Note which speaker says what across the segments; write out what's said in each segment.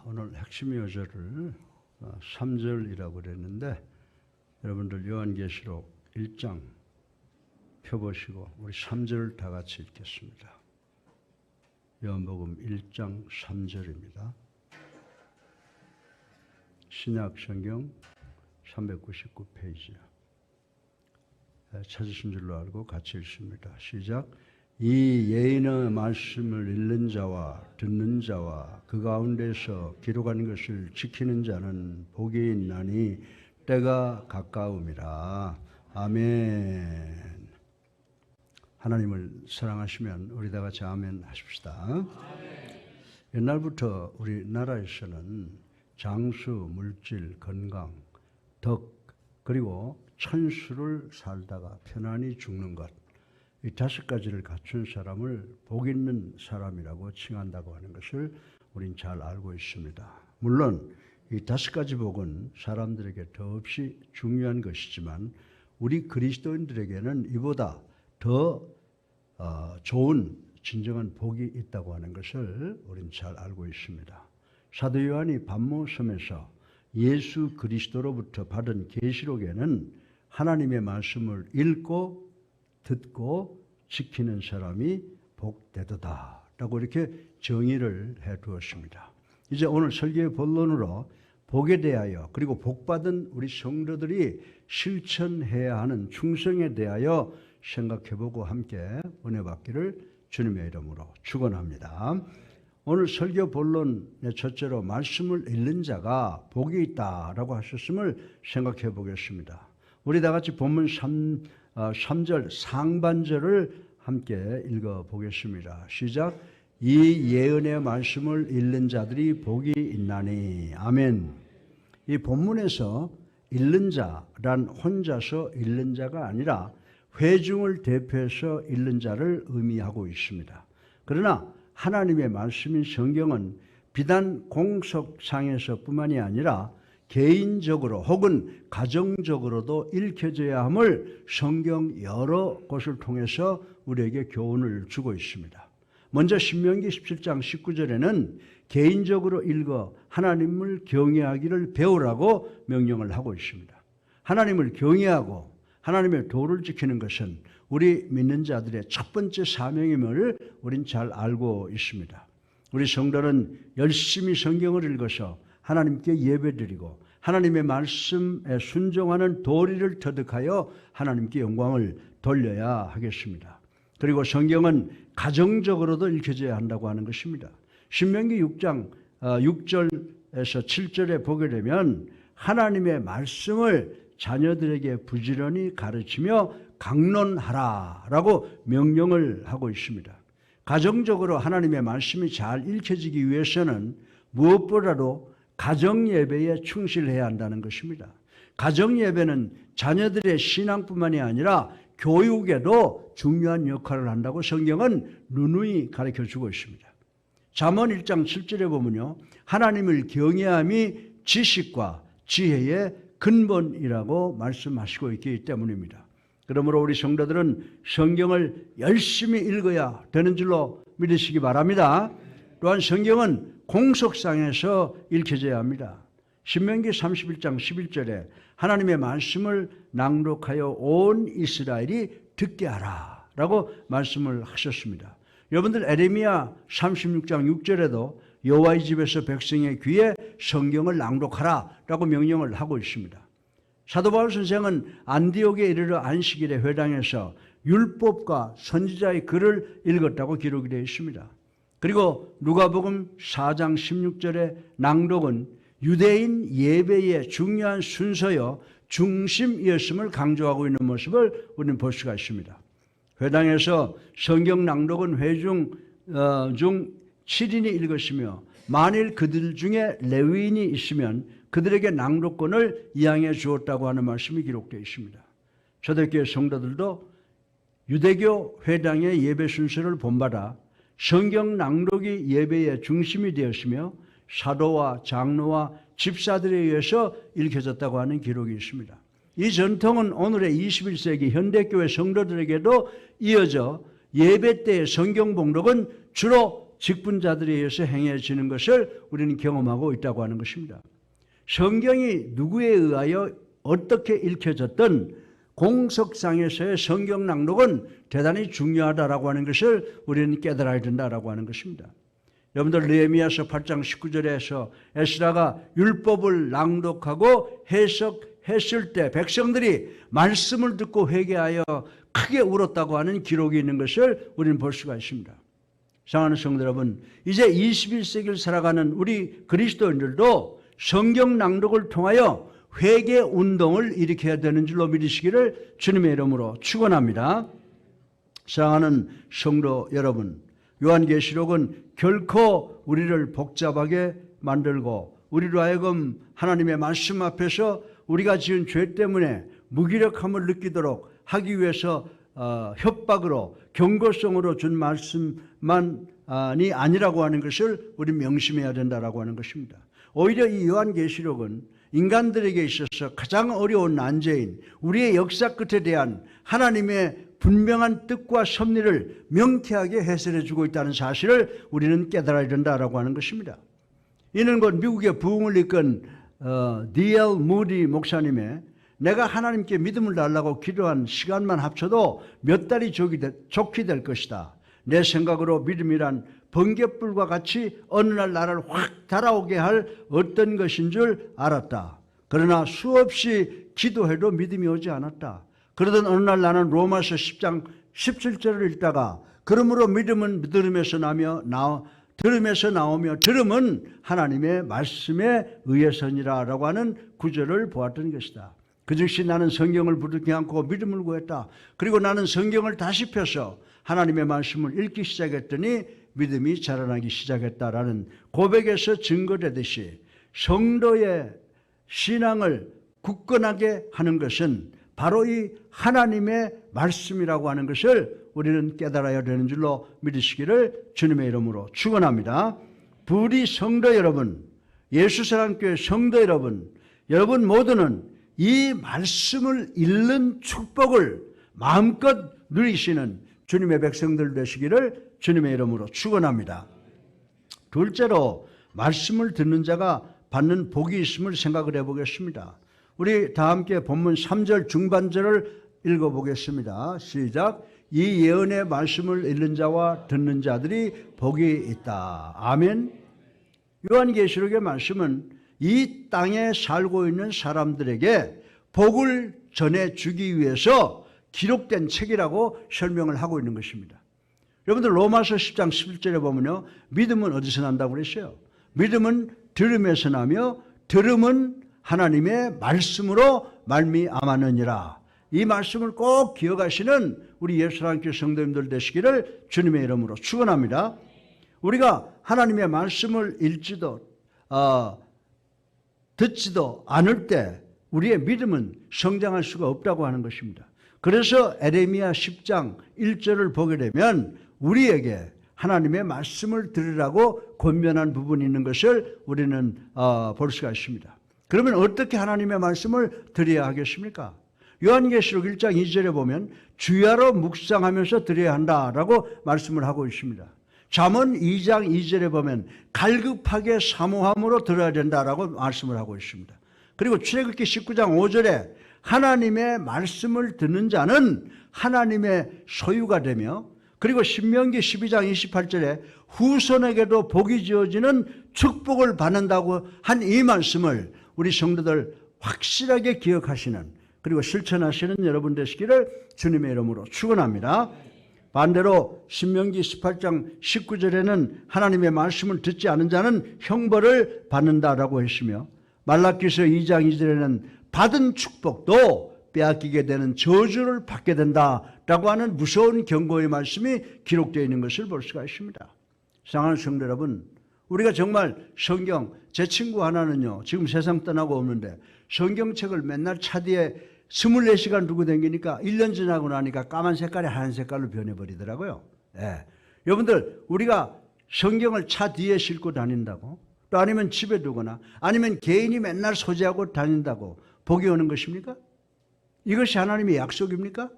Speaker 1: 오늘 핵심 요절을 3절이라고 그랬는데 여러분들 요한계시록 1장 펴보시고 우리 3절을 다 같이 읽겠습니다. 요한복음 1장 3절입니다. 신약성경 399페이지요. 찾으신 줄로 알고 같이 읽습니다. 시작. 이 예언의 말씀을 읽는 자와 듣는 자와 그 가운데서 기록한 것을 지키는 자는 복이 있나니 때가 가까움이라. 아멘. 하나님을 사랑하시면 우리 다 같이 아멘 하십시다. 아멘. 옛날부터 우리나라에서는 장수, 물질, 건강, 덕 그리고 천수를 살다가 편안히 죽는 것, 이 5가지를 갖춘 사람을 복 있는 사람이라고 칭한다고 하는 것을 우린 잘 알고 있습니다. 물론 이 5가지 복은 사람들에게 더없이 중요한 것이지만 우리 그리스도인들에게는 이보다 더 좋은 진정한 복이 있다고 하는 것을 우린 잘 알고 있습니다. 사도 요한이 pat모섬에서 예수 그리스도로부터 받은 계시록에는 하나님의 말씀을 읽고 듣고 지키는 사람이 복되도다 라고 이렇게 정의를 해 두었습니다. 이제 오늘 설교의 본론으로 복에 대하여 그리고 복받은 우리 성도들이 실천해야 하는 충성에 대하여 생각해보고 함께 은혜 받기를 주님의 이름으로 축원합니다. 오늘 설교 본론의 첫째로 말씀을 읽는 자가 복이 있다라고 하셨음을 생각해 보겠습니다. 우리 다 같이 본문 3절 상반절을 함께 읽어보겠습니다. 시작. 이 예언의 말씀을 읽는 자들이 복이 있나니. 아멘. 이 본문에서 읽는 자란 혼자서 읽는 자가 아니라 회중을 대표해서 읽는 자를 의미하고 있습니다. 그러나 하나님의 말씀인 성경은 비단 공석상에서뿐만이 아니라 개인적으로 혹은 가정적으로도 읽혀져야 함을 성경 여러 곳을 통해서 우리에게 교훈을 주고 있습니다. 먼저 신명기 17장 19절에는 개인적으로 읽어 하나님을 경외하기를 배우라고 명령을 하고 있습니다. 하나님을 경외하고 하나님의 도를 지키는 것은 우리 믿는 자들의 첫 번째 사명임을 우린 잘 알고 있습니다. 우리 성도는 열심히 성경을 읽어서 하나님께 예배드리고 하나님의 말씀에 순종하는 도리를 터득하여 하나님께 영광을 돌려야 하겠습니다. 그리고 성경은 가정적으로도 읽혀져야 한다고 하는 것입니다. 신명기 6장 6절에서 7절에 보게 되면 하나님의 말씀을 자녀들에게 부지런히 가르치며 강론하라라고 명령을 하고 있습니다. 가정적으로 하나님의 말씀이 잘 읽혀지기 위해서는 무엇보다도 가정예배에 충실해야 한다는 것입니다. 가정예배는 자녀들의 신앙뿐만이 아니라 교육에도 중요한 역할을 한다고 성경은 누누이 가르쳐주고 있습니다. 잠언 1장 7절에 보면요, 하나님을 경외함이 지식과 지혜의 근본이라고 말씀하시고 있기 때문입니다. 그러므로 우리 성도들은 성경을 열심히 읽어야 되는 줄로 믿으시기 바랍니다. 또한 성경은 공석상에서 읽혀져야 합니다. 신명기 31장 11절에 하나님의 말씀을 낭독하여 온 이스라엘이 듣게 하라 라고 말씀을 하셨습니다. 여러분들 에레미야 36장 6절에도 여호와의 집에서 백성의 귀에 성경을 낭독하라 라고 명령을 하고 있습니다. 사도 바울 선생은 안디옥에 이르러 안식일에 회당에서 율법과 선지자의 글을 읽었다고 기록이 되어 있습니다. 그리고 누가복음 4장 16절의 낭독은 유대인 예배의 중요한 순서여 중심이었음을 강조하고 있는 모습을 우리는 볼 수가 있습니다. 회당에서 성경 낭독은 회중 중 7인이 읽었으며 만일 그들 중에 레위인이 있으면 그들에게 낭독권을 이양해 주었다고 하는 말씀이 기록되어 있습니다. 초대교회 성도들도 유대교 회당의 예배 순서를 본받아 성경 낭독이 예배의 중심이 되었으며 사도와 장로와 집사들에 의해서 읽혀졌다고 하는 기록이 있습니다. 이 전통은 오늘의 21세기 현대교회 성도들에게도 이어져 예배 때의 성경 봉독은 주로 직분자들에 의해서 행해지는 것을 우리는 경험하고 있다고 하는 것입니다. 성경이 누구에 의하여 어떻게 읽혀졌든 공석상에서의 성경 낭독은 대단히 중요하다라고 하는 것을 우리는 깨달아야 된다라고 하는 것입니다. 여러분들 느헤미야서 8장 19절에서 에스라가 율법을 낭독하고 해석했을 때 백성들이 말씀을 듣고 회개하여 크게 울었다고 하는 기록이 있는 것을 우리는 볼 수가 있습니다. 사랑하는 성도 여러분, 이제 21세기를 살아가는 우리 그리스도인들도 성경 낭독을 통하여 회개 운동을 일으켜야 되는 줄로 믿으시기를 주님의 이름으로 축원합니다. 사랑하는 성도 여러분, 요한계시록은 결코 우리를 복잡하게 만들고 우리로 하여금 하나님의 말씀 앞에서 우리가 지은 죄 때문에 무기력함을 느끼도록 하기 위해서 협박으로 경고성으로 준 말씀만이 아니라고 하는 것을 우리 명심해야 된다라고 하는 것입니다. 오히려 이 요한계시록은 인간들에게 있어서 가장 어려운 난제인 우리의 역사 끝에 대한 하나님의 분명한 뜻과 섭리를 명쾌하게 해설해 주고 있다는 사실을 우리는 깨달아야 된다라고 하는 것입니다. 이는 곧 미국의 부흥을 이끈 D.L. 무디 목사님의 내가 하나님께 믿음을 달라고 기도한 시간만 합쳐도 몇 달이 좋게 될 것이다. 내 생각으로 믿음이란 번갯불과 같이 어느 날 나를 확 달아오게 할 어떤 것인 줄 알았다. 그러나 수없이 기도해도 믿음이 오지 않았다. 그러던 어느 날 나는 로마서 10장 17절을 읽다가 그러므로 믿음은 들음에서 나오며 들음은 하나님의 말씀에 의해서니라 라고 하는 구절을 보았던 것이다. 그 즉시 나는 성경을 부둥켜 안고 믿음을 구했다. 그리고 나는 성경을 다시 펴서 하나님의 말씀을 읽기 시작했더니 믿음이 자라나기 시작했다라는 고백에서 증거되듯이 성도의 신앙을 굳건하게 하는 것은 바로 이 하나님의 말씀이라고 하는 것을 우리는 깨달아야 되는 줄로 믿으시기를 주님의 이름으로 축원합니다. 부디 성도 여러분, 예수사랑교회 성도 여러분, 여러분 모두는 이 말씀을 읽는 축복을 마음껏 누리시는 주님의 백성들 되시기를 주님의 이름으로 축원합니다. 둘째로 말씀을 듣는 자가 받는 복이 있음을 생각을 해보겠습니다. 우리 다 함께 본문 3절 중반절을 읽어보겠습니다. 시작. 이 예언의 말씀을 읽는 자와 듣는 자들이 복이 있다. 아멘. 요한계시록의 말씀은 이 땅에 살고 있는 사람들에게 복을 전해주기 위해서 기록된 책이라고 설명을 하고 있는 것입니다. 여러분들 로마서 10장 11절에 보면요, 믿음은 어디서 난다고 그랬어요? 믿음은 들음에서 나며 들음은 하나님의 말씀으로 말미암았느니라. 이 말씀을 꼭 기억하시는 우리 예수사랑교회 성도님들 되시기를 주님의 이름으로 축원합니다. 우리가 하나님의 말씀을 읽지도 듣지도 않을 때 우리의 믿음은 성장할 수가 없다고 하는 것입니다. 그래서 에레미야 10장 1절을 보게 되면 우리에게 하나님의 말씀을 들으라고 권면한 부분이 있는 것을 우리는 볼 수가 있습니다. 그러면 어떻게 하나님의 말씀을 들어야 하겠습니까? 요한계시록 1장 2절에 보면 주야로 묵상하면서 들어야 한다라고 말씀을 하고 있습니다. 잠언 2장 2절에 보면 갈급하게 사모함으로 들어야 된다라고 말씀을 하고 있습니다. 그리고 출애굽기 19장 5절에 하나님의 말씀을 듣는 자는 하나님의 소유가 되며, 그리고 신명기 12장 28절에 후손에게도 복이 지어지는 축복을 받는다고 한 이 말씀을 우리 성도들 확실하게 기억하시는, 그리고 실천하시는 여러분 되시기를 주님의 이름으로 축원합니다. 반대로 신명기 18장 19절에는 하나님의 말씀을 듣지 않은 자는 형벌을 받는다라고 했으며, 말라기서 2장 2절에는 받은 축복도 빼앗기게 되는 저주를 받게 된다라고 하는 무서운 경고의 말씀이 기록되어 있는 것을 볼 수가 있습니다. 사랑하는 성도 여러분, 우리가 정말 성경, 제 친구 하나는요, 지금 세상 떠나고 없는데 성경책을 맨날 차 뒤에 24시간 두고 다니니까 1년 지나고 나니까 까만 색깔이 하얀 색깔로 변해버리더라고요. 예. 여러분들, 우리가 성경을 차 뒤에 싣고 다닌다고, 또 아니면 집에 두거나 아니면 개인이 맨날 소지하고 다닌다고 복이 오는 것입니까? 이것이 하나님의 약속입니까?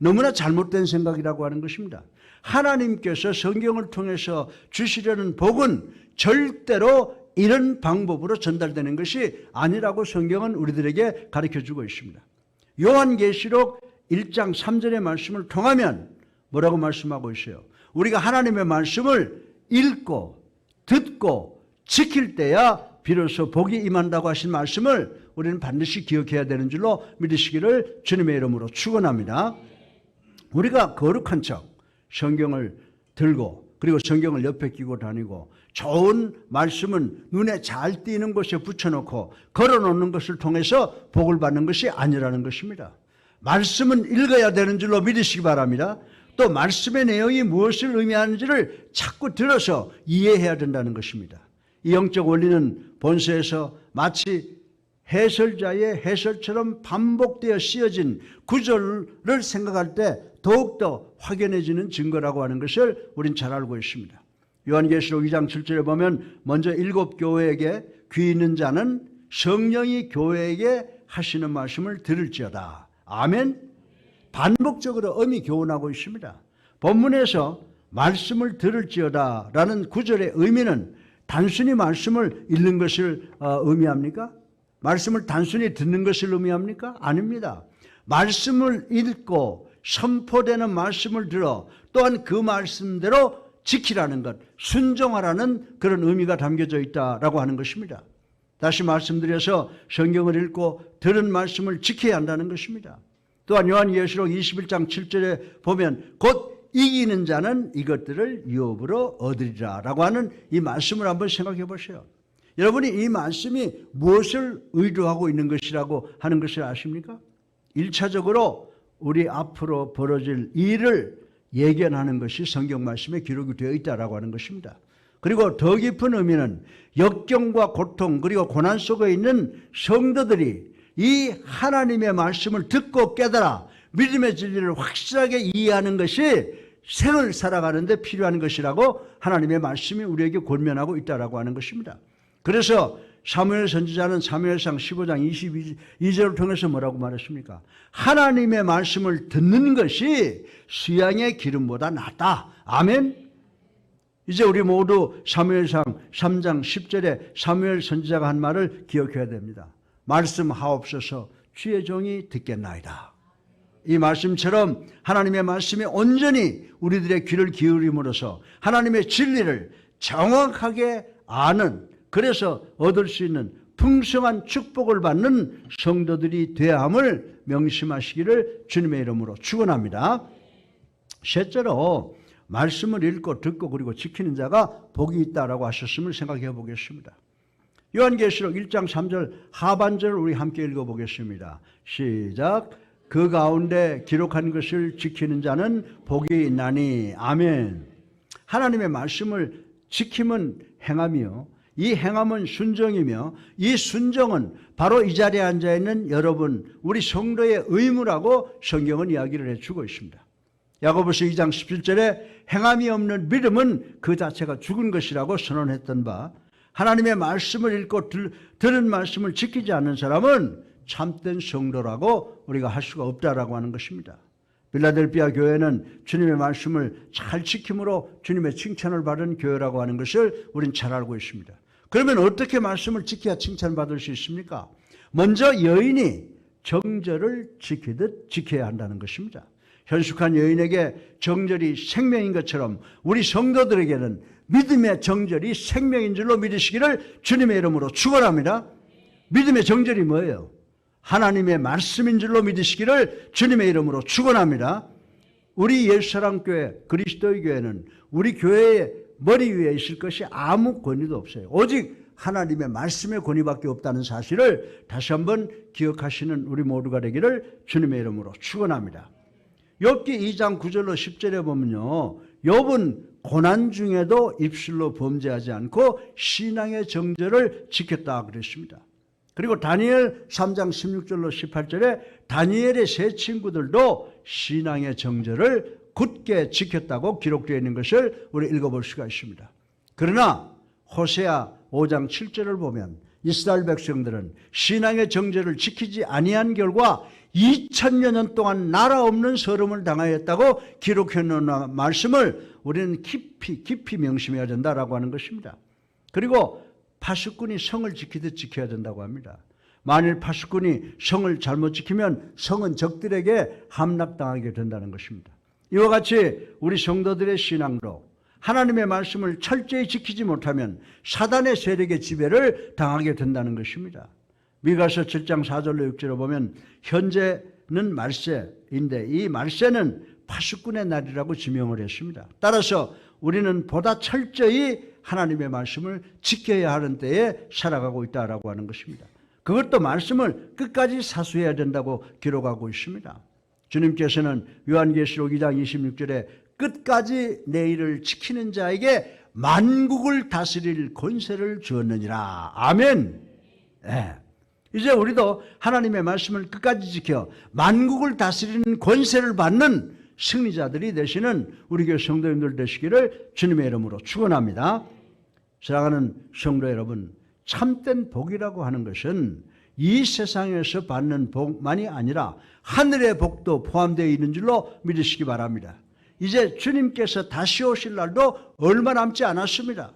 Speaker 1: 너무나 잘못된 생각이라고 하는 것입니다. 하나님께서 성경을 통해서 주시려는 복은 절대로 이런 방법으로 전달되는 것이 아니라고 성경은 우리들에게 가르쳐주고 있습니다. 요한계시록 1장 3절의 말씀을 통하면 뭐라고 말씀하고 있어요? 우리가 하나님의 말씀을 읽고 듣고 지킬 때야 비로소 복이 임한다고 하신 말씀을 우리는 반드시 기억해야 되는 줄로 믿으시기를 주님의 이름으로 축원합니다. 우리가 거룩한 척 성경을 들고 그리고 성경을 옆에 끼고 다니고 좋은 말씀은 눈에 잘 띄는 곳에 붙여놓고 걸어놓는 것을 통해서 복을 받는 것이 아니라는 것입니다. 말씀은 읽어야 되는 줄로 믿으시기 바랍니다. 또 말씀의 내용이 무엇을 의미하는지를 자꾸 들어서 이해해야 된다는 것입니다. 이 영적 원리는 본서에서 마치 해설자의 해설처럼 반복되어 씌어진 구절을 생각할 때 더욱더 확연해지는 증거라고 하는 것을 우린 잘 알고 있습니다. 요한계시록 2장 7절에 보면 먼저 7 교회에게 귀 있는 자는 성령이 교회에게 하시는 말씀을 들을지어다. 아멘. 반복적으로 엄히 교훈하고 있습니다. 본문에서 말씀을 들을지어다 라는 구절의 의미는 단순히 말씀을 읽는 것을 의미합니까? 말씀을 단순히 듣는 것을 의미합니까? 아닙니다. 말씀을 읽고 선포되는 말씀을 들어 또한 그 말씀대로 지키라는 것, 순종하라는 그런 의미가 담겨져 있다라고 하는 것입니다. 다시 말씀드려서 성경을 읽고 들은 말씀을 지켜야 한다는 것입니다. 또한 요한계시록 21장 7절에 보면 곧 이기는 자는 이것들을 유업으로 얻으리라 라고 하는 이 말씀을 한번 생각해 보세요. 여러분이 이 말씀이 무엇을 의도하고 있는 것이라고 하는 것을 아십니까? 1차적으로 우리 앞으로 벌어질 일을 예견하는 것이 성경 말씀에 기록이 되어 있다라고 하는 것입니다. 그리고 더 깊은 의미는 역경과 고통 그리고 고난 속에 있는 성도들이 이 하나님의 말씀을 듣고 깨달아 믿음의 진리를 확실하게 이해하는 것이 생을 살아가는 데 필요한 것이라고 하나님의 말씀이 우리에게 권면하고 있다라고 하는 것입니다. 그래서 사무엘 선지자는 사무엘상 15장 22절을 통해서 뭐라고 말했습니까? 하나님의 말씀을 듣는 것이 수양의 기름보다 낫다. 아멘. 이제 우리 모두 사무엘상 3장 10절에 사무엘 선지자가 한 말을 기억해야 됩니다. 말씀하옵소서 주의 종이 듣겠나이다. 이 말씀처럼 하나님의 말씀이 온전히 우리들의 귀를 기울임으로써 하나님의 진리를 정확하게 아는, 그래서 얻을 수 있는 풍성한 축복을 받는 성도들이 되어야 함을 명심하시기를 주님의 이름으로 축원합니다. 셋째로 말씀을 읽고 듣고 그리고 지키는 자가 복이 있다라고 하셨음을 생각해 보겠습니다. 요한계시록 1장 3절 하반절을 우리 함께 읽어보겠습니다. 시작. 그 가운데 기록한 것을 지키는 자는 복이 있나니. 아멘. 하나님의 말씀을 지킴은 행함이요, 이 행함은 순종이며 이 순종은 바로 이 자리에 앉아있는 여러분 우리 성도의 의무라고 성경은 이야기를 해주고 있습니다. 야고보서 2장 17절에 행함이 없는 믿음은 그 자체가 죽은 것이라고 선언했던 바, 하나님의 말씀을 읽고 들은 말씀을 지키지 않는 사람은 참된 성도라고 우리가 할 수가 없다라고 하는 것입니다. 빌라델피아 교회는 주님의 말씀을 잘 지킴으로 주님의 칭찬을 받은 교회라고 하는 것을 우리는 잘 알고 있습니다. 그러면 어떻게 말씀을 지켜야 칭찬받을 수 있습니까? 먼저 여인이 정절을 지키듯 지켜야 한다는 것입니다. 현숙한 여인에게 정절이 생명인 것처럼 우리 성도들에게는 믿음의 정절이 생명인 줄로 믿으시기를 주님의 이름으로 축원합니다. 믿음의 정절이 뭐예요? 하나님의 말씀인 줄로 믿으시기를 주님의 이름으로 축원합니다. 우리 예수사랑교회 그리스도의 교회는 우리 교회의 머리 위에 있을 것이 아무 권위도 없어요. 오직 하나님의 말씀의 권위밖에 없다는 사실을 다시 한번 기억하시는 우리 모두가 되기를 주님의 이름으로 축원합니다. 욥기 2장 9절로 10절에 보면요, 욥은 고난 중에도 입술로 범죄하지 않고 신앙의 정절을 지켰다 그랬습니다. 그리고 다니엘 3장 16절로 18절에 다니엘의 세 친구들도 신앙의 정절을 굳게 지켰다고 기록되어 있는 것을 우리 읽어볼 수가 있습니다. 그러나 호세아 5장 7절을 보면 이스라엘 백성들은 신앙의 정죄를 지키지 아니한 결과 2000여 년 동안 나라 없는 서름을 당하였다고 기록해 놓은 말씀을 우리는 깊이 명심해야 된다라고 하는 것입니다. 그리고 파수꾼이 성을 지키듯 지켜야 된다고 합니다. 만일 파수꾼이 성을 잘못 지키면 성은 적들에게 함락당하게 된다는 것입니다. 이와 같이 우리 성도들의 신앙도 하나님의 말씀을 철저히 지키지 못하면 사단의 세력의 지배를 당하게 된다는 것입니다. 미가서 7장 4절로 6절로 보면 현재는 말세인데 이 말세는 파수꾼의 날이라고 지명을 했습니다. 따라서 우리는 보다 철저히 하나님의 말씀을 지켜야 하는 때에 살아가고 있다라고 하는 것입니다. 그것도 말씀을 끝까지 사수해야 된다고 기록하고 있습니다. 주님께서는 요한계시록 2장 26절에 끝까지 내 일을 지키는 자에게 만국을 다스릴 권세를 주었느니라. 아멘. 네. 이제 우리도 하나님의 말씀을 끝까지 지켜 만국을 다스리는 권세를 받는 승리자들이 되시는 우리 교회 성도님들 되시기를 주님의 이름으로 축원합니다. 사랑하는 성도 여러분, 참된 복이라고 하는 것은 이 세상에서 받는 복만이 아니라 하늘의 복도 포함되어 있는 줄로 믿으시기 바랍니다. 이제 주님께서 다시 오실 날도 얼마 남지 않았습니다.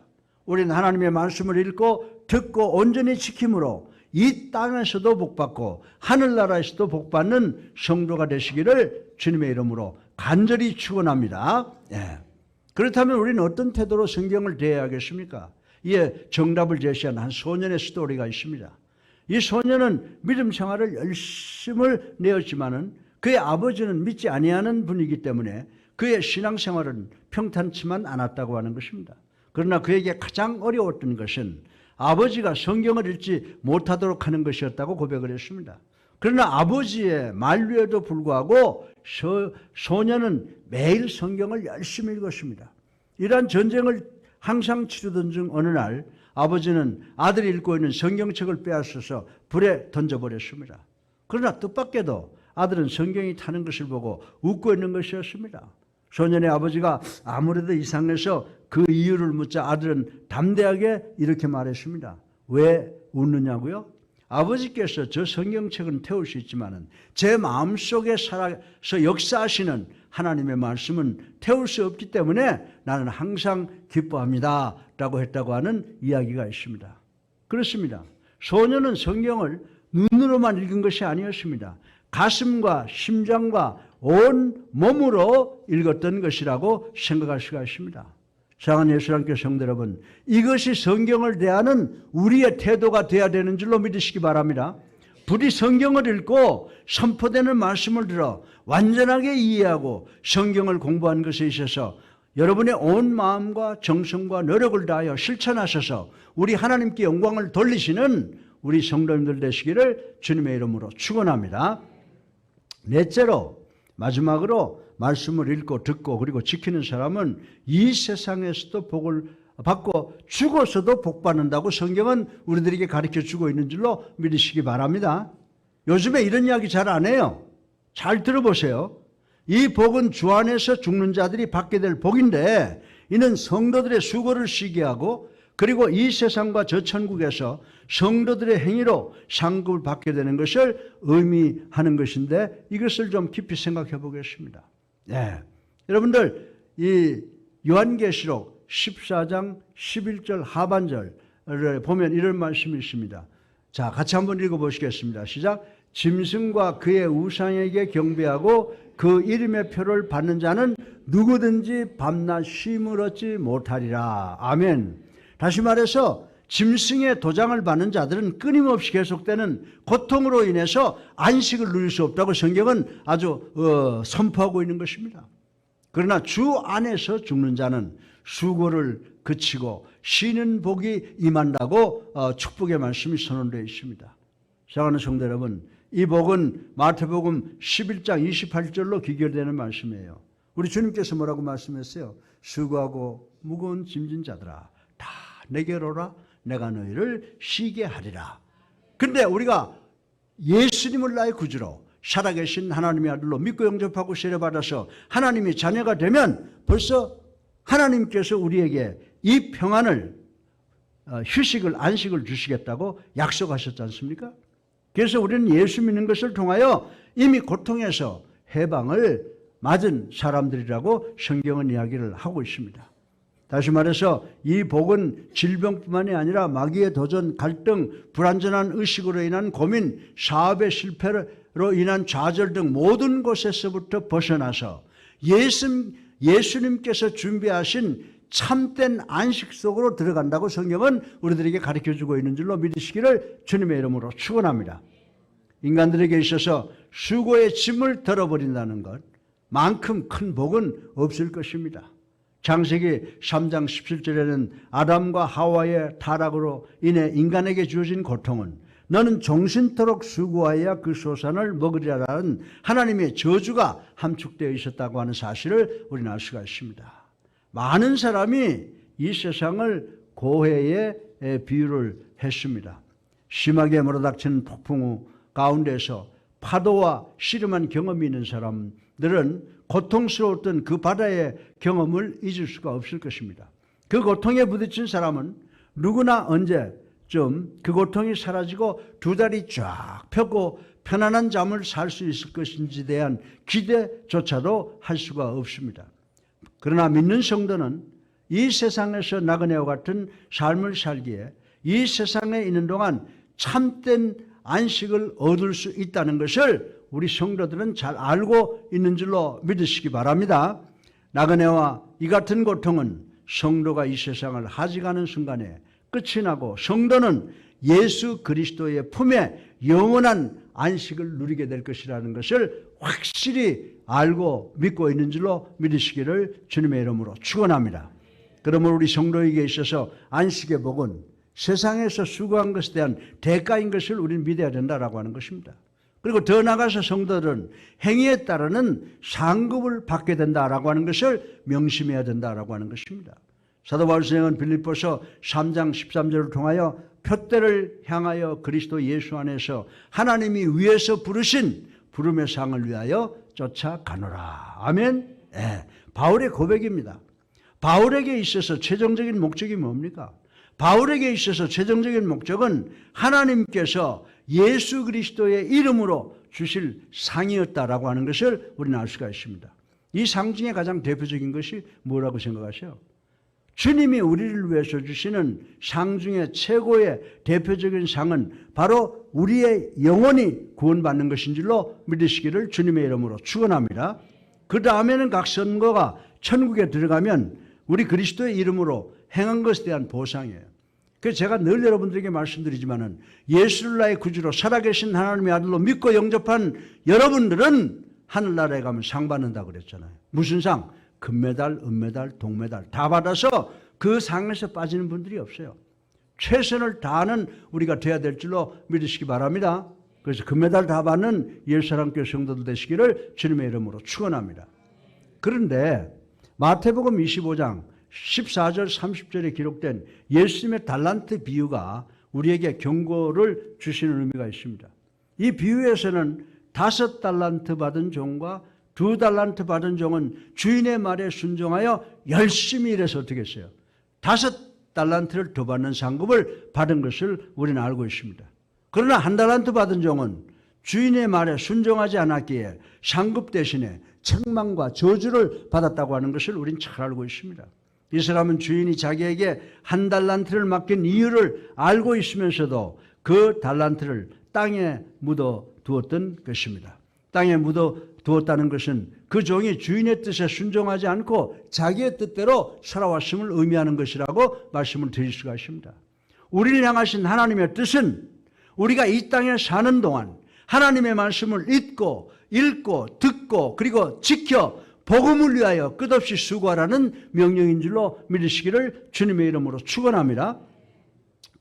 Speaker 1: 우리는 하나님의 말씀을 읽고 듣고 온전히 지킴으로 이 땅에서도 복받고 하늘나라에서도 복받는 성도가 되시기를 주님의 이름으로 간절히 축원합니다. 예. 그렇다면 우리는 어떤 태도로 성경을 대해야겠습니까? 이에 정답을 제시한 한 소년의 스토리가 있습니다. 이 소년은 믿음 생활을 열심을 내었지만은 그의 아버지는 믿지 아니하는 분이기 때문에 그의 신앙생활은 평탄치만 않았다고 하는 것입니다. 그러나 그에게 가장 어려웠던 것은 아버지가 성경을 읽지 못하도록 하는 것이었다고 고백을 했습니다. 그러나 아버지의 만류에도 불구하고 소년은 매일 성경을 열심히 읽었습니다. 이러한 전쟁을 항상 치르던 중 어느 날 아버지는 아들이 읽고 있는 성경책을 빼앗아서 불에 던져버렸습니다. 그러나 뜻밖에도 아들은 성경이 타는 것을 보고 웃고 있는 것이었습니다. 소년의 아버지가 아무래도 이상해서 그 이유를 묻자 아들은 담대하게 이렇게 말했습니다. 왜 웃느냐고요? 아버지께서 저 성경책은 태울 수 있지만 제 마음속에 살아서 역사하시는 하나님의 말씀은 태울 수 없기 때문에 나는 항상 기뻐합니다 라고 했다고 하는 이야기가 있습니다. 그렇습니다. 소년은 성경을 눈으로만 읽은 것이 아니었습니다. 가슴과 심장과 온 몸으로 읽었던 것이라고 생각할 수가 있습니다. 사랑하는 예수님께 성도 여러분, 이것이 성경을 대하는 우리의 태도가 되어야 되는 줄로 믿으시기 바랍니다. 부디 성경을 읽고 선포되는 말씀을 들어 완전하게 이해하고 성경을 공부한 것에 있어서 여러분의 온 마음과 정성과 노력을 다하여 실천하셔서 우리 하나님께 영광을 돌리시는 우리 성도님들 되시기를 주님의 이름으로 축원합니다. 넷째로 마지막으로 말씀을 읽고 듣고 그리고 지키는 사람은 이 세상에서도 복을 받고 죽어서도 복 받는다고 성경은 우리들에게 가르쳐주고 있는 줄로 믿으시기 바랍니다. 요즘에 이런 이야기 잘 안 해요. 잘 들어보세요. 이 복은 주 안에서 죽는 자들이 받게 될 복인데 이는 성도들의 수고를 쉬게 하고 그리고 이 세상과 저 천국에서 성도들의 행위로 상급을 받게 되는 것을 의미하는 것인데 이것을 좀 깊이 생각해 보겠습니다. 네. 여러분들 이 요한계시록 14장 11절 하반절을 보면 이런 말씀이 있습니다. 자, 같이 한번 읽어보시겠습니다. 시작. 짐승과 그의 우상에게 경배하고 그 이름의 표를 받는 자는 누구든지 밤낮 쉼을 얻지 못하리라. 아멘. 다시 말해서 짐승의 도장을 받는 자들은 끊임없이 계속되는 고통으로 인해서 안식을 누릴 수 없다고 성경은 아주 선포하고 있는 것입니다. 그러나 주 안에서 죽는 자는 수고를 그치고 쉬는 복이 임한다고 축복의 말씀이 선언되어 있습니다. 사랑하는 성도 여러분, 이 복은 마태복음 11장 28절로 기결되는 말씀이에요. 우리 주님께서 뭐라고 말씀했어요? 수고하고 무거운 짐진 자들아 다 내게로 오라 내가 너희를 쉬게 하리라. 그런데 우리가 예수님을 나의 구주로 살아계신 하나님의 아들로 믿고 영접하고 세례받아서 하나님의 자녀가 되면 벌써 하나님께서 우리에게 이 평안을 휴식을 안식을 주시겠다고 약속하셨지 않습니까? 그래서 우리는 예수 믿는 것을 통하여 이미 고통에서 해방을 맞은 사람들이라고 성경은 이야기를 하고 있습니다. 다시 말해서 이 복은 질병뿐만이 아니라 마귀의 도전, 갈등, 불완전한 의식으로 인한 고민, 사업의 실패로 인한 좌절 등 모든 곳에서부터 벗어나서 예수님께서 준비하신 참된 안식 속으로 들어간다고 성경은 우리들에게 가르쳐주고 있는 줄로 믿으시기를 주님의 이름으로 축원합니다. 인간들에게 있어서 수고의 짐을 덜어버린다는 것만큼 큰 복은 없을 것입니다. 창세기 3장 17절에는 아담과 하와의 타락으로 인해 인간에게 주어진 고통은 너는 종신토록 수고하여야 그 소산을 먹으리라는 하나님의 저주가 함축되어 있었다고 하는 사실을 우리는 알 수가 있습니다. 많은 사람이 이 세상을 고해에 비유를 했습니다. 심하게 몰아닥치는 폭풍 후 가운데서 파도와 씨름한 경험이 있는 사람들은 고통스러웠던 그 바다의 경험을 잊을 수가 없을 것입니다. 그 고통에 부딪힌 사람은 누구나 언제쯤 그 고통이 사라지고 두 다리 쫙 펴고 편안한 잠을 살 수 있을 것인지에 대한 기대조차도 할 수가 없습니다. 그러나 믿는 성도는 이 세상에서 나그네와 같은 삶을 살기에 이 세상에 있는 동안 참된 안식을 얻을 수 있다는 것을 우리 성도들은 잘 알고 있는 줄로 믿으시기 바랍니다. 나그네와 이 같은 고통은 성도가 이 세상을 하직하는 순간에 끝이 나고 성도는 예수 그리스도의 품에 영원한 안식을 누리게 될 것이라는 것을 확실히 알고 믿고 있는 줄로 믿으시기를 주님의 이름으로 축원합니다. 그러므로 우리 성도에게 있어서 안식의 복은 세상에서 수고한 것에 대한 대가인 것을 우리는 믿어야 된다라고 하는 것입니다. 그리고 더 나아가서 성도들은 행위에 따르는 상급을 받게 된다라고 하는 것을 명심해야 된다라고 하는 것입니다. 사도 바울 선생은 빌립보서 3장 13절을 통하여 표대를 향하여 그리스도 예수 안에서 하나님이 위에서 부르신 부름의 상을 위하여 쫓아가노라. 아멘. 네. 바울의 고백입니다. 바울에게 있어서 최종적인 목적이 뭡니까? 바울에게 있어서 최종적인 목적은 하나님께서 예수 그리스도의 이름으로 주실 상이었다라고 하는 것을 우리는 알 수가 있습니다. 이 상 중에 가장 대표적인 것이 뭐라고 생각하세요? 주님이 우리를 위해서 주시는 상 중에 최고의 대표적인 상은 바로 우리의 영혼이 구원받는 것인 줄로 믿으시기를 주님의 이름으로 축원합니다. 그 다음에는 각 선거가 천국에 들어가면 우리 그리스도의 이름으로 행한 것에 대한 보상이에요. 그래서 제가 늘 여러분들에게 말씀드리지만은 예수를 나의 구주로 살아계신 하나님의 아들로 믿고 영접한 여러분들은 하늘나라에 가면 상 받는다고 그랬잖아요. 무슨 상? 금메달, 은메달, 동메달 다 받아서 그 상에서 빠지는 분들이 없어요. 최선을 다하는 우리가 돼야 될 줄로 믿으시기 바랍니다. 그래서 금메달 다 받는 예수사랑교회 성도들 되시기를 주님의 이름으로 축원합니다. 그런데 마태복음 25장 14절 30절에 기록된 예수님의 달란트 비유가 우리에게 경고를 주시는 의미가 있습니다. 이 비유에서는 5달란트 받은 종과 2달란트 받은 종은 주인의 말에 순종하여 열심히 일해서 어떻게 했어요? 5달란트를 더 받는 상급을 받은 것을 우리는 알고 있습니다. 그러나 1달란트 받은 종은 주인의 말에 순종하지 않았기에 상급 대신에 책망과 저주를 받았다고 하는 것을 우리는 잘 알고 있습니다. 이 사람은 주인이 자기에게 1달란트를 맡긴 이유를 알고 있으면서도 그 달란트를 땅에 묻어 두었던 것입니다. 땅에 묻어 두었다는 것은 그 종이 주인의 뜻에 순종하지 않고 자기의 뜻대로 살아왔음을 의미하는 것이라고 말씀을 드릴 수가 있습니다. 우리를 향하신 하나님의 뜻은 우리가 이 땅에 사는 동안 하나님의 말씀을 읽고 듣고 그리고 지켜 복음을 위하여 끝없이 수고하라는 명령인 줄로 믿으시기를 주님의 이름으로 축원합니다.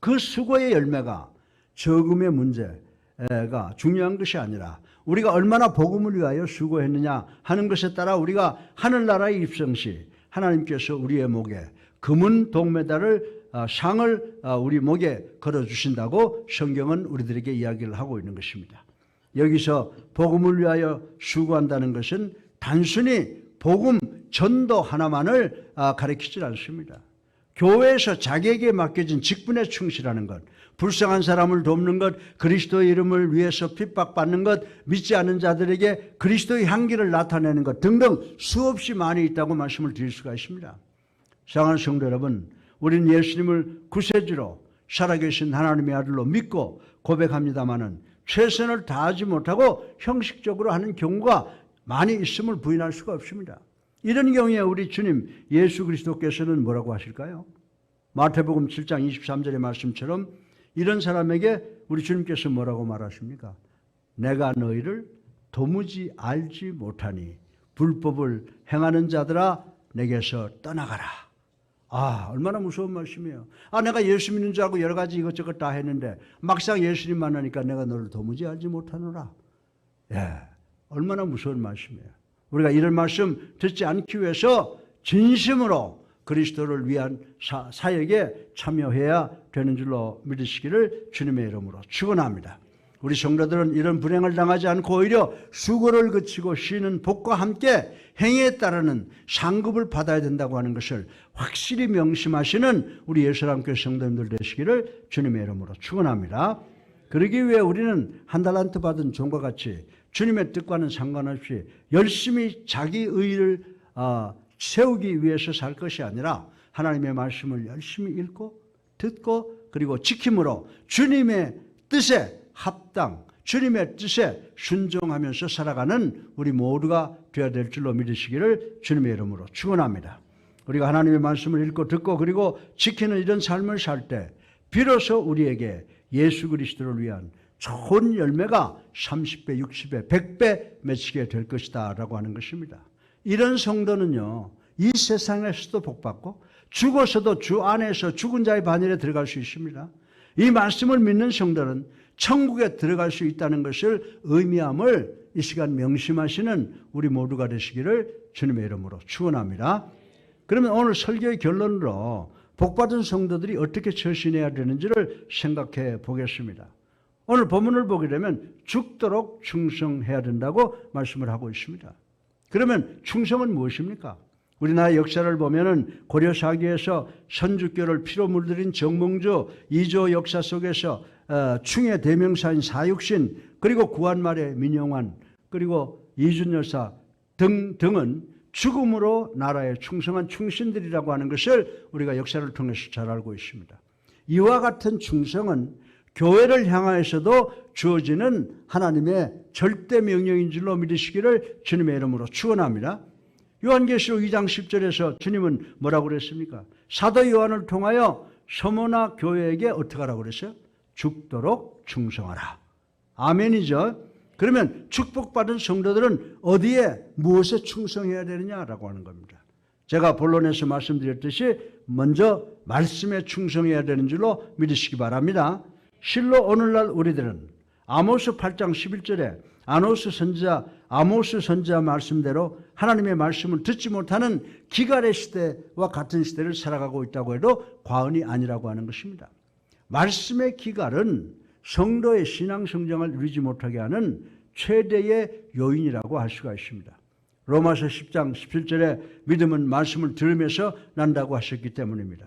Speaker 1: 그 수고의 열매가 적음의 문제가 중요한 것이 아니라 우리가 얼마나 복음을 위하여 수고했느냐 하는 것에 따라 우리가 하늘나라에 입성 시 하나님께서 우리의 목에 금은 동메달을 상을 우리 목에 걸어주신다고 성경은 우리들에게 이야기를 하고 있는 것입니다. 여기서 복음을 위하여 수고한다는 것은 단순히 복음 전도 하나만을 가리키지 않습니다. 교회에서 자기에게 맡겨진 직분에 충실하는 것, 불쌍한 사람을 돕는 것, 그리스도의 이름을 위해서 핍박받는 것, 믿지 않는 자들에게 그리스도의 향기를 나타내는 것 등등 수없이 많이 있다고 말씀을 드릴 수가 있습니다. 사랑하는 성도 여러분, 우리는 예수님을 구세주로 살아계신 하나님의 아들로 믿고 고백합니다마는 최선을 다하지 못하고 형식적으로 하는 경우가 많이 있음을 부인할 수가 없습니다. 이런 경우에 우리 주님 예수 그리스도께서는 뭐라고 하실까요? 마태복음 7장 23절의 말씀처럼 이런 사람에게 우리 주님께서 뭐라고 말하십니까? 내가 너희를 도무지 알지 못하니 불법을 행하는 자들아 내게서 떠나가라. 얼마나 무서운 말씀이에요. 내가 예수 믿는 줄 알고 여러 가지 이것저것 다 했는데 막상 예수님 만나니까 내가 너를 도무지 알지 못하노라. 얼마나 무서운 말씀이에요. 우리가 이런 말씀 듣지 않기 위해서 진심으로 그리스도를 위한 사역에 참여해야 되는 줄로 믿으시기를 주님의 이름으로 축원합니다. 우리 성도들은 이런 불행을 당하지 않고 오히려 수고를 그치고 쉬는 복과 함께 행위에 따르는 상급을 받아야 된다고 하는 것을 확실히 명심하시는 우리 예수람교회 성도님들 되시기를 주님의 이름으로 축원합니다. 그러기 위해 우리는 한 달란트 받은 종과 같이 주님의 뜻과는 상관없이 열심히 자기 의를 세우기 위해서 살 것이 아니라 하나님의 말씀을 열심히 읽고 듣고 그리고 지킴으로 주님의 뜻에 합당, 주님의 뜻에 순종하면서 살아가는 우리 모두가 되어야 될 줄로 믿으시기를 주님의 이름으로 축원합니다. 우리가 하나님의 말씀을 읽고 듣고 그리고 지키는 이런 삶을 살 때 비로소 우리에게 예수 그리스도를 위한 좋은 열매가 30배, 60배, 100배 맺히게 될 것이다 라고 하는 것입니다. 이런 성도는요, 이 세상에서도 복받고 죽어서도 주 안에서 죽은 자의 반열에 들어갈 수 있습니다. 이 말씀을 믿는 성도는 천국에 들어갈 수 있다는 것을 의미함을 이 시간 명심하시는 우리 모두가 되시기를 주님의 이름으로 축원합니다. 그러면 오늘 설교의 결론으로 복받은 성도들이 어떻게 처신해야 되는지를 생각해 보겠습니다. 오늘 본문을 보게 되면 죽도록 충성해야 된다고 말씀을 하고 있습니다. 그러면 충성은 무엇입니까? 우리나라 역사를 보면은 고려 사기에서 선주교를 피로 물들인 정몽주 2조 역사 속에서 충의 대명사인 사육신 그리고 구한말의 민영환 그리고 이준여사 등은 죽음으로 나라에 충성한 충신들이라고 하는 것을 우리가 역사를 통해서 잘 알고 있습니다. 이와 같은 충성은 교회를 향하여서도 주어지는 하나님의 절대 명령인 줄로 믿으시기를 주님의 이름으로 축원합니다. 요한계시록 2장 10절에서 주님은 뭐라고 그랬습니까? 사도 요한을 통하여 서머나 교회에게 어떻게 하라고 그랬어요? 죽도록 충성하라. 아멘이죠. 그러면 축복받은 성도들은 어디에 무엇에 충성해야 되느냐라고 하는 겁니다. 제가 본론에서 말씀드렸듯이 먼저 말씀에 충성해야 되는 줄로 믿으시기 바랍니다. 실로 오늘날 우리들은 아모스 8장 11절에 아모스 선지자 말씀대로 하나님의 말씀을 듣지 못하는 기갈의 시대와 같은 시대를 살아가고 있다고 해도 과언이 아니라고 하는 것입니다. 말씀의 기갈은 성도의 신앙 성장을 이루지 못하게 하는 최대의 요인이라고 할 수가 있습니다. 로마서 10장 17절에 믿음은 말씀을 들으면서 난다고 하셨기 때문입니다.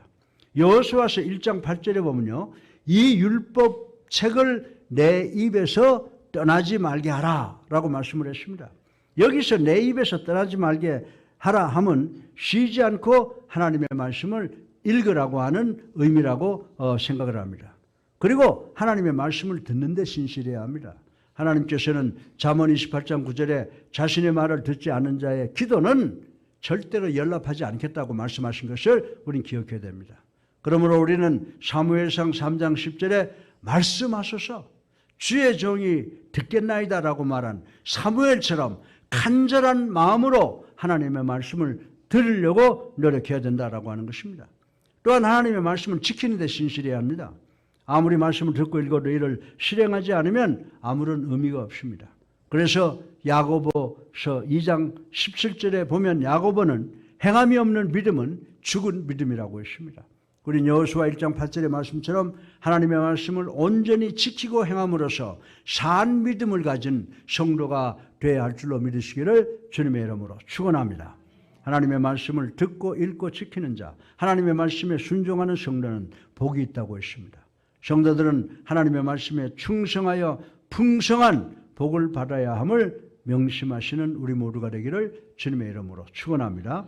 Speaker 1: 여호수아서 1장 8절에 보면요, 이 율법 책을 내 입에서 떠나지 말게 하라 라고 말씀을 했습니다. 여기서 내 입에서 떠나지 말게 하라 하면 쉬지 않고 하나님의 말씀을 읽으라고 하는 의미라고 생각을 합니다. 그리고 하나님의 말씀을 듣는 데 신실해야 합니다. 하나님께서는 잠언 28장 9절에 자신의 말을 듣지 않는 자의 기도는 절대로 연락하지 않겠다고 말씀하신 것을 우리는 기억해야 됩니다. 그러므로 우리는 사무엘상 3장 10절에 말씀하소서 주의 종이 듣겠나이다라고 말한 사무엘처럼 간절한 마음으로 하나님의 말씀을 들으려고 노력해야 된다라고 하는 것입니다. 또한 하나님의 말씀을 지키는 데 신실해야 합니다. 아무리 말씀을 듣고 읽어도 이를 실행하지 않으면 아무런 의미가 없습니다. 그래서 야고보서 2장 17절에 보면 야고보는 행함이 없는 믿음은 죽은 믿음이라고 했습니다. 우리 여호수아 1장 8절의 말씀처럼 하나님의 말씀을 온전히 지키고 행함으로써 산 믿음을 가진 성도가 되어야 할 줄로 믿으시기를 주님의 이름으로 축원합니다. 하나님의 말씀을 듣고 읽고 지키는 자, 하나님의 말씀에 순종하는 성도는 복이 있다고 했습니다. 성도들은 하나님의 말씀에 충성하여 풍성한 복을 받아야 함을 명심하시는 우리 모두가 되기를 주님의 이름으로 축원합니다.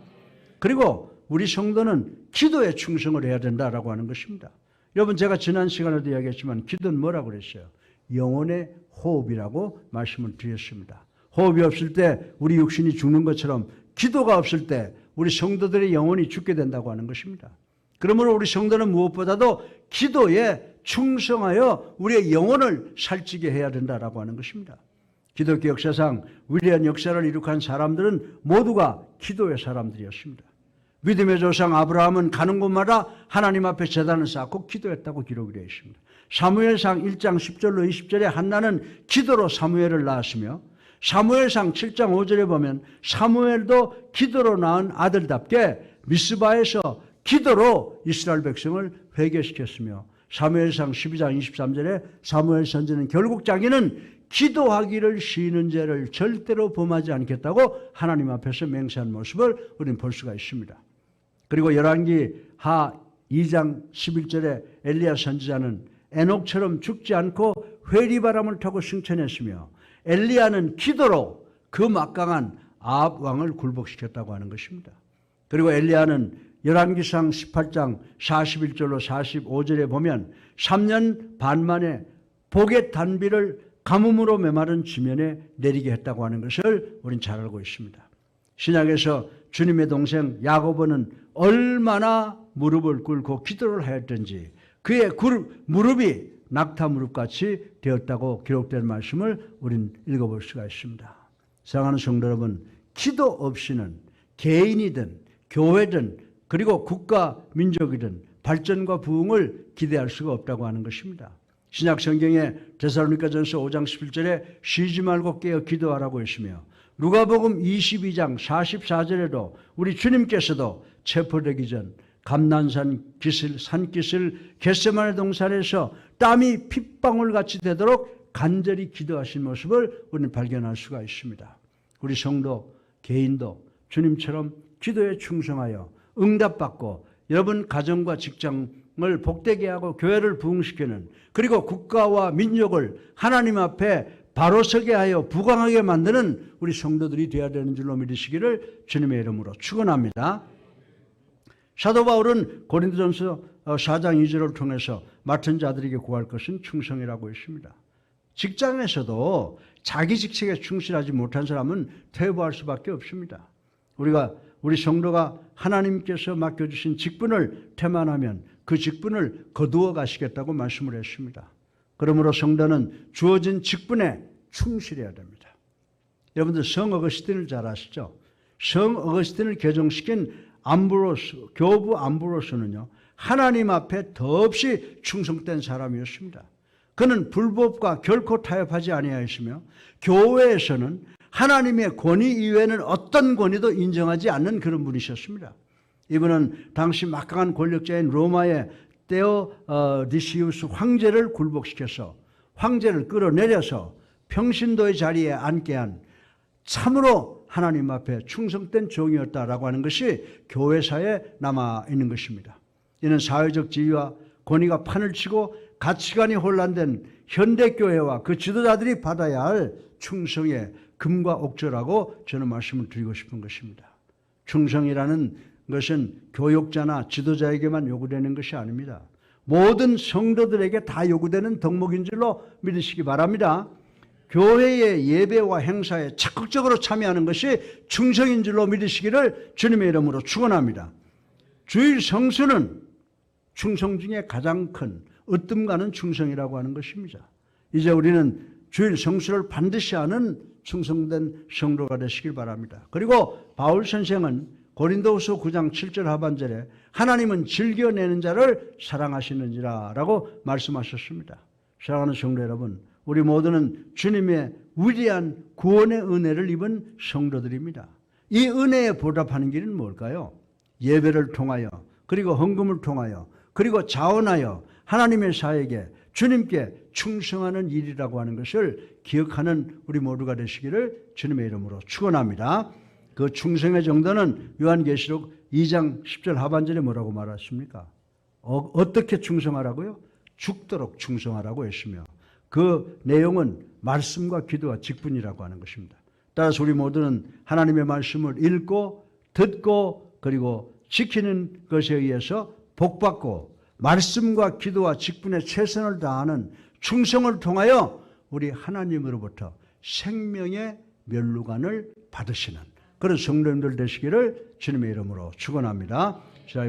Speaker 1: 그리고 우리 성도는 기도에 충성을 해야 된다라고 하는 것입니다. 여러분, 제가 지난 시간에도 이야기했지만 기도는 뭐라고 그랬어요? 영혼의 호흡이라고 말씀을 드렸습니다. 호흡이 없을 때 우리 육신이 죽는 것처럼 기도가 없을 때 우리 성도들의 영혼이 죽게 된다고 하는 것입니다. 그러므로 우리 성도는 무엇보다도 기도에 충성하여 우리의 영혼을 살찌게 해야 된다라고 하는 것입니다. 기독교 역사상 위대한 역사를 이룩한 사람들은 모두가 기도의 사람들이었습니다. 믿음의 조상 아브라함은 가는 곳마다 하나님 앞에 제단을 쌓고 기도했다고 기록이 되어 있습니다. 사무엘상 1장 10절로 20절에 한나는 기도로 사무엘을 낳았으며 사무엘상 7장 5절에 보면 사무엘도 기도로 낳은 아들답게 미스바에서 기도로 이스라엘 백성을 회개시켰으며 사무엘상 12장 23절에 사무엘 선지는 결국 자기는 기도하기를 쉬는 죄를 절대로 범하지 않겠다고 하나님 앞에서 맹세한 모습을 우리는 볼 수가 있습니다. 그리고 열왕기 하 2장 11절에 엘리야 선지자는 에녹처럼 죽지 않고 회리바람을 타고 승천했으며 엘리야는 기도로 그 막강한 아합 왕을 굴복시켰다고 하는 것입니다. 그리고 엘리야는 열왕기상 18장 41절로 45절에 보면 3년 반 만에 복의 단비를 가뭄으로 메마른 지면에 내리게 했다고 하는 것을 우리는 잘 알고 있습니다. 신약에서 주님의 동생 야고보는 얼마나 무릎을 꿇고 기도를 하였던지 그의 무릎이 낙타 무릎같이 되었다고 기록된 말씀을 우리는 읽어볼 수가 있습니다. 사랑하는 성도 여러분, 기도 없이는 개인이든 교회든 그리고 국가 민족이든 발전과 부흥을 기대할 수가 없다고 하는 것입니다. 신약 성경에 데살로니가전서 5장 11절에 쉬지 말고 깨어 기도하라고 했으며 누가복음 22장 44절에도 우리 주님께서도 체포되기 전 감난산 기슭 산기슭 겟세마네 동산에서 땀이 핏방울같이 되도록 간절히 기도하신 모습을 우리는 발견할 수가 있습니다. 우리 성도 개인도 주님처럼 기도에 충성하여 응답받고 여러분 가정과 직장을 복되게 하고 교회를 부흥시키는 그리고 국가와 민족을 하나님 앞에 바로 서게 하여 부강하게 만드는 우리 성도들이 되어야 되는 줄로 믿으시기를 주님의 이름으로 축원합니다. 사도 바울은 고린도전서 4장 2절을 통해서 맡은 자들에게 구할 것은 충성이라고 했습니다. 직장에서도 자기 직책에 충실하지 못한 사람은 퇴보할 수밖에 없습니다. 우리 성도가 하나님께서 맡겨주신 직분을 태만하면 그 직분을 거두어 가시겠다고 말씀을 했습니다. 그러므로 성도는 주어진 직분에 충실해야 됩니다. 여러분들 성 어거스틴을 잘 아시죠? 성 어거스틴을 개종시킨 교부 암브로스는요, 하나님 앞에 더없이 충성된 사람이었습니다. 그는 불법과 결코 타협하지 아니하였으며 교회에서는 하나님의 권위 이외에는 어떤 권위도 인정하지 않는 그런 분이셨습니다. 이분은 당시 막강한 권력자인 로마의 데오디시우스 황제를 굴복시켜서 황제를 끌어내려서 평신도의 자리에 앉게 한 참으로 하나님 앞에 충성된 종이었다라고 하는 것이 교회사에 남아있는 것입니다. 이는 사회적 지위와 권위가 판을 치고 가치관이 혼란된 현대교회와 그 지도자들이 받아야 할 충성의 금과 옥조라고 저는 말씀을 드리고 싶은 것입니다. 충성이라는 것은 교육자나 지도자에게만 요구되는 것이 아닙니다. 모든 성도들에게 다 요구되는 덕목인 줄로 믿으시기 바랍니다. 교회의 예배와 행사에 적극적으로 참여하는 것이 충성인 줄로 믿으시기를 주님의 이름으로 축원합니다. 주일 성수는 충성 중에 가장 큰 으뜸가는 충성이라고 하는 것입니다. 이제 우리는 주일 성수를 반드시 하는 충성된 성도가 되시길 바랍니다. 그리고 바울 선생은 고린도후서 9장 7절 하반절에 하나님은 즐겨내는 자를 사랑하시는지라 라고 말씀하셨습니다. 사랑하는 성도 여러분, 우리 모두는 주님의 위대한 구원의 은혜를 입은 성도들입니다. 이 은혜에 보답하는 길은 뭘까요? 예배를 통하여 그리고 헌금을 통하여 그리고 자원하여 하나님의 사에게 주님께 충성하는 일이라고 하는 것을 기억하는 우리 모두가 되시기를 주님의 이름으로 축원합니다. 그 충성의 정도는 요한계시록 2장 10절 하반절에 뭐라고 말하십니까? 어떻게 충성하라고요? 죽도록 충성하라고 했으며 그 내용은 말씀과 기도와 직분이라고 하는 것입니다. 따라서 우리 모두는 하나님의 말씀을 읽고 듣고 그리고 지키는 것에 의해서 복받고 말씀과 기도와 직분에 최선을 다하는 충성을 통하여 우리 하나님으로부터 생명의 면류관을 받으시는 그런 성도님들 되시기를 주님의 이름으로 축원합니다.